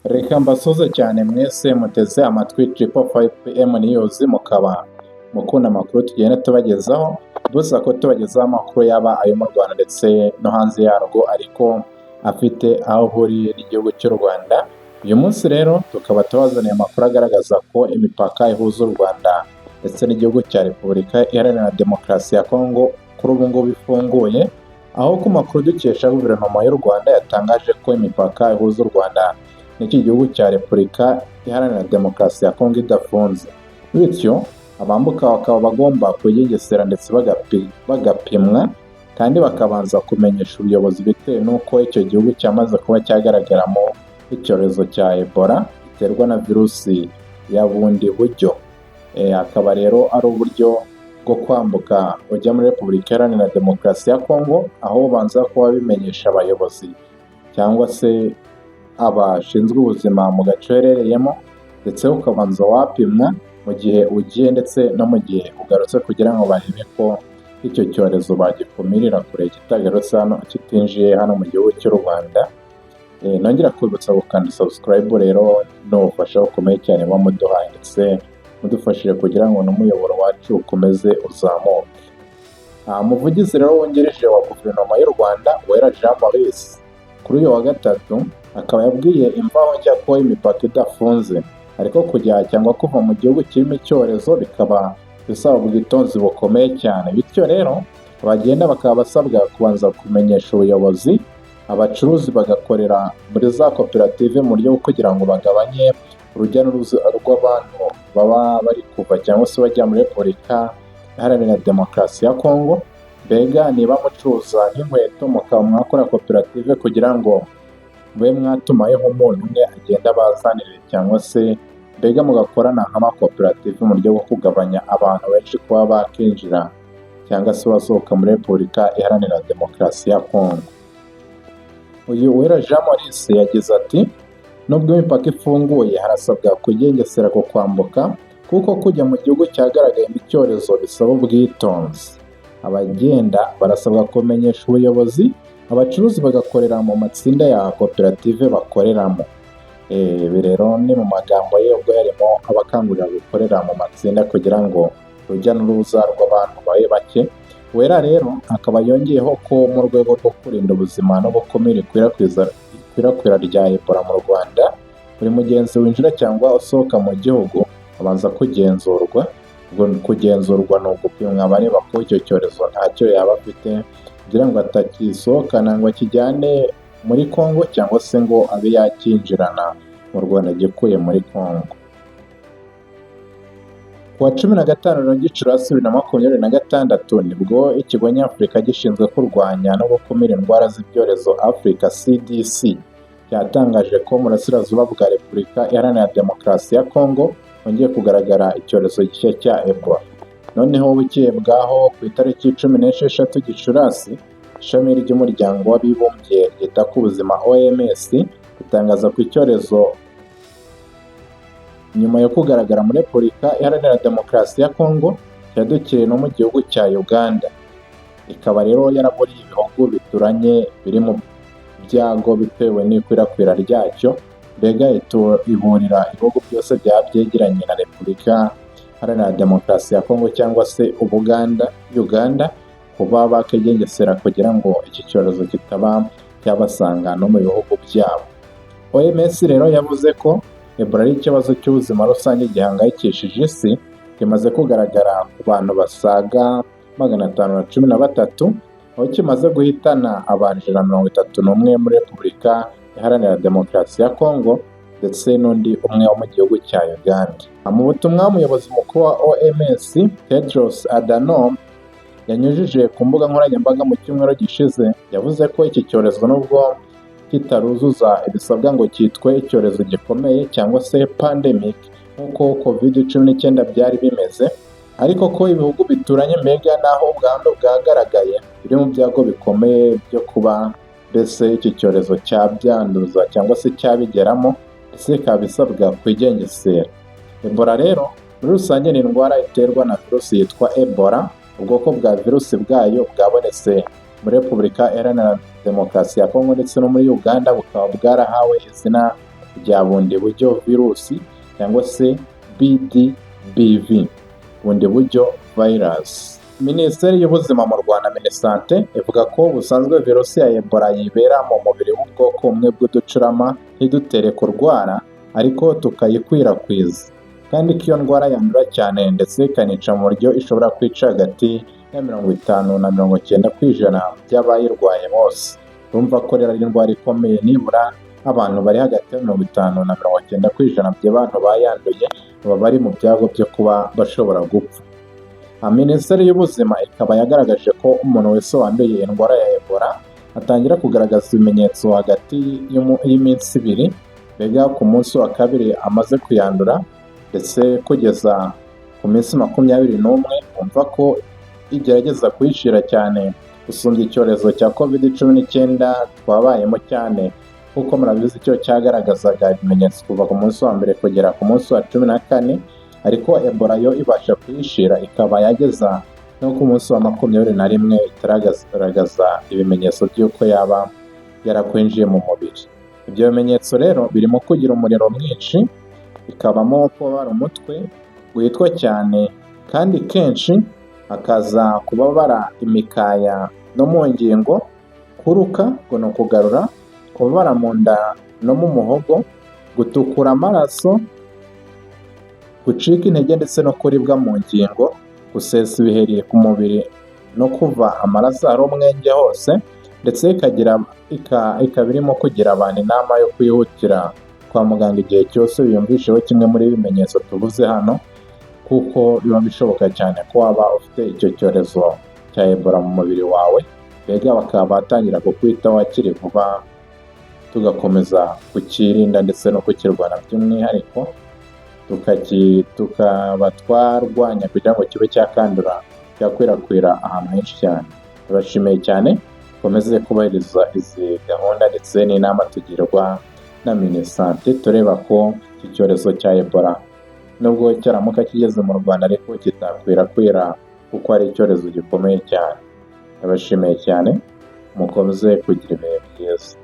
Reka mbasuze cyane mwese muteze amatwi Triple 5PM News, mukaba mukunda amakuru tugenda tubagezaho, dusa ko tubagezaho amakuru yaba ayo mu Rwanda ndetse no hanze yarwo, ariko afite aho ahuriye n'igihugu cy'u Rwanda. Uyu munsi rero tukaba tubazaniye amakuru agaragaza ko imipaka ihuza u Rwanda ndetse n'igihugu cya Repubulika Iharanira Demokarasi ya Kongo kuri ubu ngubu ifunguye, aho ku makuru dukesha guverinoma y'u Rwanda yatangaje ko imipaka ihuza u Rwanda n'iki gihugu cya Repubulika Iharanira Demokarasi ya Kongo idafunze, bityo abambuka bakaba bagomba kuyigengesera ndetse bagapimwa kandi bakabanza kumenyesha ubuyobozi bitewe n'uko icyo gihugu cyamaze kuba cyagaragaramo icyorezo cya Ebola giterwa na virusi ya bundi buryo. Akaba rero ari uburyo bwo kwambuka ujya muri Repubulika Iharanira Demokarasi ya Kongo, aho ubanza kuba bimenyesha abayobozi cyangwa se abashinzwe ubuzima mu gace uherereyemo, ndetse ukabanza wapimwa mu gihe ugiye ndetse no mu gihe ugarutse, kugira ngo barebe ko icyo cyorezo bagikumirira kure kitagarutse hano, kitinjiye hano mu gihugu cy'u Rwanda. Nongera kwibutsa gukanda subscribe rero n'ubufasha bukomeye cyane buba muduhaye, ndetse mudufashije kugira ngo n'umuyoboro wacu ukomeze uzamuke. Umuvugizi rero wungirije wa guverinoma y'u Rwanda Uwera Jean Maurice kuri uyu wa gatatu akaba yabwiye imvaho njya ko imipaka idafunze, ariko kujya cyangwa kuva mu gihugu kirimo icyorezo bikaba bisaba ubwitonzi bukomeye cyane, bityo rero abagenda bakaba basabwa kubanza kumenyesha ubuyobozi, abacuruzi bagakorera muri za koperative mu buryo bwo kugira ngo bagabanye urujya n'uruza rw'abantu baba bari kuva cyangwa se bajya muri Repubulika Iharanira Demokarasi ya Kongo. Mbega niba mucuruza nk'inkweto mukaba mwakora koperative kugira ngo mube mwatumayeho umuntu umwe agenda abazanire, cyangwa se mbega mugakorana nk'amakoperative mu buryo bwo kugabanya abantu benshi kuba bakinjira cyangwa se basohoka muri Repubulika Iharanira Demokarasi ya Kongo. Uyu Uwera Jean Maurice yagize ati nubwo imipaka ifunguye harasabwa kugengesera ku kwambuka, kuko kujya mu gihugu cyagaragayemo icyorezo bisaba ubwitonzi. Abagenda barasabwa kumenyesha ubuyobozi, abacuruzi bagakorera mu matsinda ya koperative bakoreramo. Ibi rero ni mu magambo ye ubwo yarimo abakangurira gukorera mu matsinda kugira ngo urujya n'uruza rw'abantu babe bake. Uwera rero akaba yongeyeho ko mu rwego rwo kurinda ubuzima no gukumira ikwirakwira rya Ebola mu Rwanda, buri mugenzi winjira cyangwa usohoka mu gihugu abanza kugenzurwa. Kugenzurwa ni ugupimwa bareba ko icyo cyorezo ntacyo yaba afite, kugira ngo atakisohokana ngo akijyane muri Kongo, cyangwa se ngo abe yakinjirana mu Rwanda gikuye muri Kongo. Ku wa 15 Gicurasi 2026 nibwo ikigo nyafurika gishinzwe kurwanya no gukumira indwara z'ibyorezo Africa CDC cyatangaje ko mu burasirazuba bwa Repubulika Iharanira Demokarasi ya Kongo hongeye kugaragara icyorezo gishya cya Ebola. Noneho bukeye bwaho ku itariki 16 Gicurasi, ishami ry'umuryango w'abibumbye ryita ku buzima OMS ritangaza ko icyorezo nyuma yo kugaragara muri Repubulika Iharanira Demokarasi ya Kongo cyadukiriye no mu gihugu cya Uganda. Ikaba rero yaraburiye ibihugu bituranye biri mu byago bitewe n'ikwirakwira ryacyo, mbega iburira ibihugu byose byaba byegeranye na Repubulika Iharanira Demokarasi ya Kongo cyangwa se Uganda kuba bakigengesera kugira ngo iki cyorezo kitaba cyabasanga no mu bihugu byabo. OMS rero yavuze ko Ebola ari ikibazo cy'ubuzima rusange gihangayikishije isi, kimaze kugaragara ku bantu basaga 513, aho kimaze guhitana abantu 131 muri Repubulika Iharanira Demokarasi ya Kongo ndetse n'undi umwe wo mu gihugu cya Uganda. Mu butumwa umuyobozi mukuru wa OMS Tedros Adhanom yanyujije ku mbuga nkoranyambaga mu cyumweru gishize, yavuze ko iki cyorezo nubwo kitaruzuza ibisabwa ngo cyitwe icyorezo gikomeye cyangwa se pandemic nk'uko COVID-19 byari bimeze, ariko ko ibihugu bituranye mbega naho ubwandu bwagaragaye biri mu byago bikomeye byo kuba mbese iki cyorezo cyabyanduza cyangwa se cyabigeramo, ndetse bikaba bisabwa kwigengesera. Ebola rero muri rusange ni indwara iterwa na virusi yitwa Ebola. Ubwoko bwa virusi bwayo bwabonetse muri Repubulika Iharanira Demokarasi ya Kongo ndetse no muri Uganda, bukaba bwarahawe izina rya bundi buryo virusi cyangwa se BDBV, bundi buryo virus. Minisiteri y'Ubuzima mu Rwanda Minisante ivuga ko ubusanzwe virusi ya Ebola yibera mu mubiri w'ubwoko bumwe bw'uducurama ntidutere kurwara ariko tukayikwirakwiza, kandi ko iyo ndwara yandura cyane ndetse ikanica mu buryo ishobora kwica hagati ya 50 na 90% by'abayirwaye bose. Urumva ko rero ari indwara ikomeye, nibura abantu bari hagati ya 50 na 90% by'abantu bayanduye baba bari mu byago byo kuba bashobora gupfa. Minisiteri y'Ubuzima ikaba yagaragaje ko umuntu wese wanduye indwara ya Ebola atangira kugaragaza ibimenyetso hagati y'iminsi 2, mbega ku munsi wa 2 amaze kuyandura ndetse kugeza ku minsi 21, umva ko igerageza kuyishira cyane gusumbya icyorezo cya COVID-19 twabayemo cyane, kuko murabizi cyo cyagaragazaga ibimenyetso kuva ku munsi wa 1 kugera ku munsi wa 14, ariko Ebola yo ibasha kuyishira ikaba yageza no ku munsi wa 21 itaragaragaza ibimenyetso by'uko yaba yarakwinjiye mu mubiri. Ibyo bimenyetso rero birimo kugira umuriro mwinshi, ikabamo kubabara umutwe witwa cyane, kandi kenshi hakaza kubabara imikaya no mu ngingo, kuruka ngo ni ukugarura, kubabara mu nda no mu muhogo, gutukura amaraso, gucika intege ndetse no kuribwa mu ngingo, gusesa ibiheri ku mubiri no kuva amaraso ari umwenge hose, ndetse ikaba irimo kugira abantu inama yo kwihutira kwa muganga igihe cyose wiyumvisheho kimwe muri ibimenyetso tuvuze hano, kuko biba bishoboka cyane ko waba ufite icyo cyorezo cya Ebola mu mubiri wawe, mbega bakaba batangira kukwitaho hakiri vuba, tugakomeza kukirinda ndetse no kukirwanya by'umwihariko, tukaba twarwanya kugira ngo kibe cyakandura cyakwirakwira ahantu henshi cyane. Turashimiye cyane, dukomeze kubahiriza izi gahunda ndetse n'inama tugirwa na Minisante, tureba ko iki cyorezo cya Ebola nubwo cyaramuka kigeze mu Rwanda ariko kitakwirakwira, kuko ari icyorezo gikomeye cyane. Turabashimiye cyane, mukomeze kugira ibihe byiza.